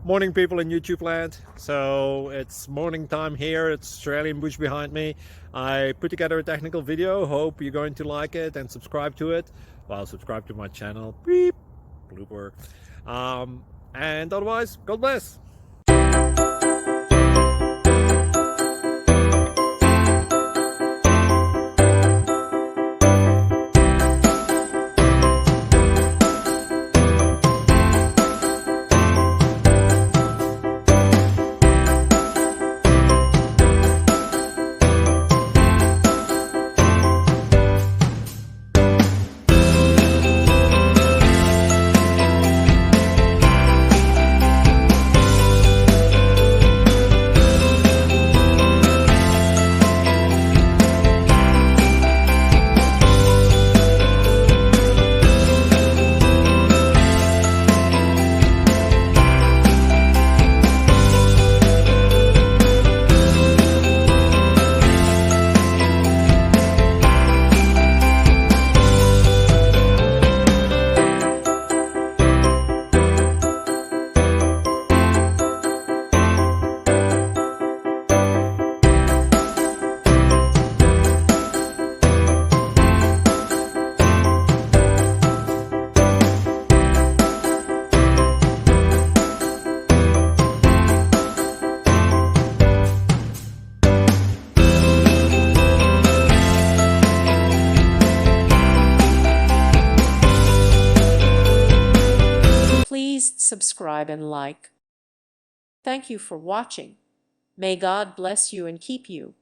Morning, people in YouTube land. So it's morning time here. It's Australian bush behind me. I put together a technical video. Hope you're going to like it and subscribe to it. Well, subscribe to my channel. Beep, blooper. And otherwise, God bless. Please subscribe and like. Thank you for watching. May God bless you and keep you.